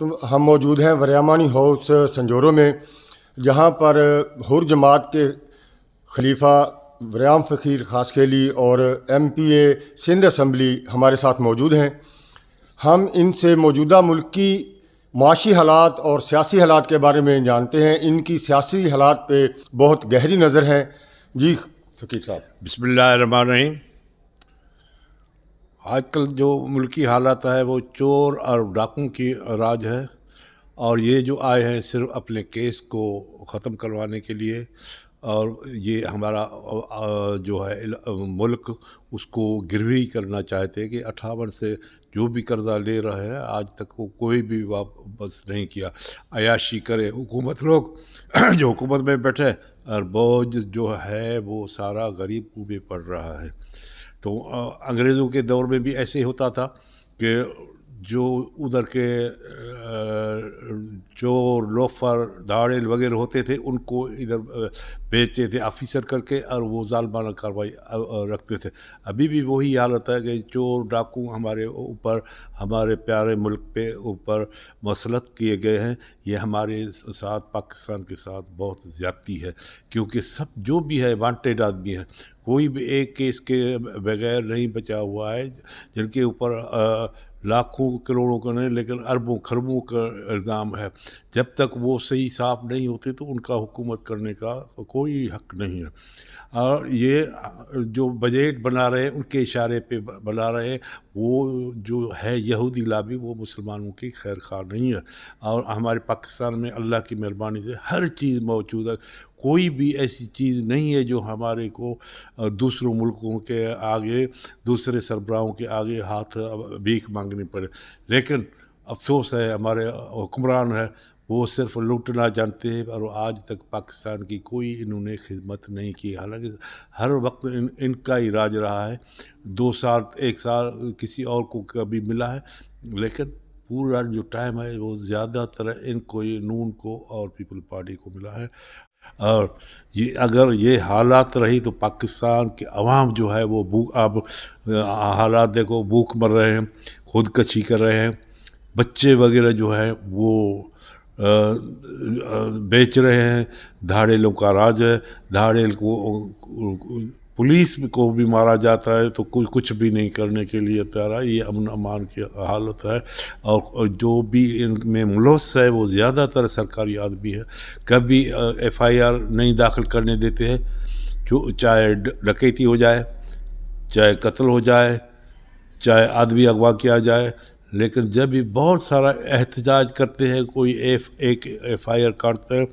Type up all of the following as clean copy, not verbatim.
وقت ہم موجود ہیں وریامانی ہاؤس سنجورو میں، جہاں پر حر جماعت کے خلیفہ وریام فقیر خاص کھیلی اور ایم پی اے سندھ اسمبلی ہمارے ساتھ موجود ہیں۔ ہم ان سے موجودہ ملک کی معاشی حالات اور سیاسی حالات کے بارے میں جانتے ہیں۔ ان کی سیاسی حالات پہ بہت گہری نظر ہے۔ جی فقیر صاحب۔ بسم اللہ الرحمن الرحیم۔ آج کل جو ملکی حالات ہے وہ چور اور ڈاکوں کی راج ہے، اور یہ جو آئے ہیں صرف اپنے کیس کو ختم کروانے کے لیے، اور یہ ہمارا جو ہے ملک اس کو گروی کرنا چاہتے ہیں کہ 58 سے جو بھی قرضہ لے رہے ہیں آج تک وہ کوئی بھی واپس نہیں کیا۔ عیاشی کرے حکومت لوگ جو حکومت میں بیٹھے، اور بوجھ جو ہے وہ سارا غریب کو بھی پڑ رہا ہے۔ تو انگریزوں کے دور میں بھی ایسے ہوتا تھا کہ جو ادھر کے چور لوفر دھاڑیل وغیرہ ہوتے تھے ان کو ادھر بھیجتے تھے آفیسر کر کے، اور وہ ظالمانہ کارروائی رکھتے تھے۔ ابھی بھی وہی حالت ہے کہ چور ڈاکو ہمارے اوپر، ہمارے پیارے ملک پہ اوپر مسلط کیے گئے ہیں۔ یہ ہمارے ساتھ پاکستان کے ساتھ بہت زیادتی ہے، کیونکہ سب جو بھی ہے وانٹیڈ آدمی ہے، کوئی بھی ایک کیس کے بغیر نہیں بچا ہوا ہے، جن کے اوپر لاکھوں کروڑوں کا نہیں لیکن اربوں خربوں کا الزام ہے۔ جب تک وہ صحیح صاف نہیں ہوتے تو ان کا حکومت کرنے کا کوئی حق نہیں ہے۔ اور یہ جو بجٹ بنا رہے ہیں ان کے اشارے پہ بنا رہے ہیں، وہ جو ہے یہودی لابی وہ مسلمانوں کی خیر خواہ نہیں ہے۔ اور ہمارے پاکستان میں اللہ کی مہربانی سے ہر چیز موجود ہے، کوئی بھی ایسی چیز نہیں ہے جو ہمارے کو دوسروں ملکوں کے آگے، دوسرے سربراہوں کے آگے ہاتھ بھیک مانگنی پڑے۔ لیکن افسوس ہے ہمارے حکمران ہے وہ صرف لوٹنا جانتے ہیں، اور آج تک پاکستان کی کوئی انہوں نے خدمت نہیں کی۔ حالانکہ ہر وقت ان کا ہی راج رہا ہے، 2 سال 1 سال کسی اور کو کبھی ملا ہے، لیکن پورا جو ٹائم ہے وہ زیادہ تر ان کو، نون کو اور پیپل پارٹی کو ملا ہے۔ اور یہ اگر یہ حالات رہی تو پاکستان کے عوام جو ہے وہ اب حالات دیکھو، بھوک مر رہے ہیں، خودکشی کر رہے ہیں، بچے وغیرہ جو ہے وہ بیچ رہے ہیں۔ دھاڑیلوں کا راج ہے، دھاڑیل کو پولیس کو بھی مارا جاتا ہے تو کچھ بھی نہیں کرنے کے لیے تیار ہے۔ یہ امن امان کی حالت ہے، اور جو بھی ان میں ملوث ہے وہ زیادہ تر سرکاری آدمی ہے۔ کبھی FIR نہیں داخل کرنے دیتے ہیں، چاہے ڈکیتی ہو جائے، چاہے قتل ہو جائے، چاہے آدمی اغوا کیا جائے، لیکن جب بھی بہت سارا احتجاج کرتے ہیں، کوئی ایک FIR کاٹتا ہے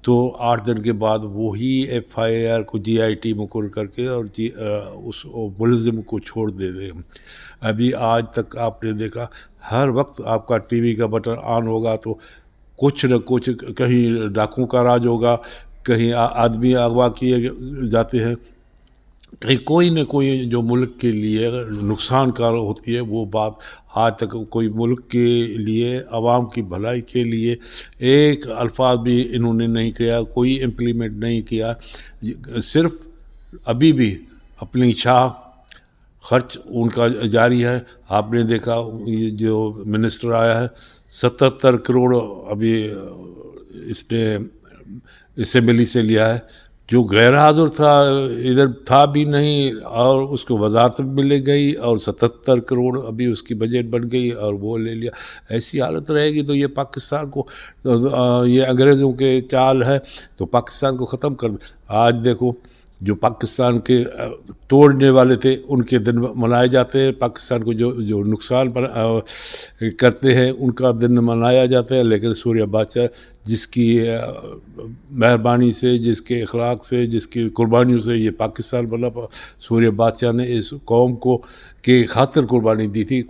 تو 8 دن کے بعد وہی FIR کو GIT مقرر کر کے اور اس ملزم کو چھوڑ دیتے ہیں۔ ابھی آج تک آپ نے دیکھا ہر وقت آپ کا ٹی وی کا بٹن آن ہوگا تو کچھ نہ کچھ، کہیں ڈاکوں کا راج ہوگا، کہیں آدمی اغوا کیے جاتے ہیں، کہیں کوئی نہ کوئی جو ملک کے لیے نقصان کار ہوتی ہے وہ بات آج تک کوئی ملک کے لیے، عوام کی بھلائی کے لیے ایک الفاظ بھی انہوں نے نہیں کیا، کوئی امپلیمنٹ نہیں کیا۔ صرف ابھی بھی اپنی شاہ خرچ ان کا جاری ہے۔ آپ نے دیکھا یہ جو منسٹر آیا ہے 77 کروڑ ابھی اس نے اسمبلی سے لیا ہے، جو غیر حاضر تھا، ادھر تھا بھی نہیں، اور اس کو وزارت مل گئی، اور 77 کروڑ ابھی اس کی بجٹ بن گئی اور وہ لے لیا۔ ایسی حالت رہے گی تو یہ پاکستان کو، یہ انگریزوں کے چال ہے تو پاکستان کو ختم کر۔ آج دیکھو جو پاکستان کے توڑنے والے تھے ان کے دن منائے جاتے ہیں، پاکستان کو جو نقصان کرتے ہیں ان کا دن منایا جاتا ہے، لیکن سوریہ بادشاہ جس کی مہربانی سے، جس کے اخلاق سے، جس کی قربانیوں سے یہ پاکستان بنا، سوریہ بادشاہ نے اس قوم کو کی خاطر قربانی دی تھی۔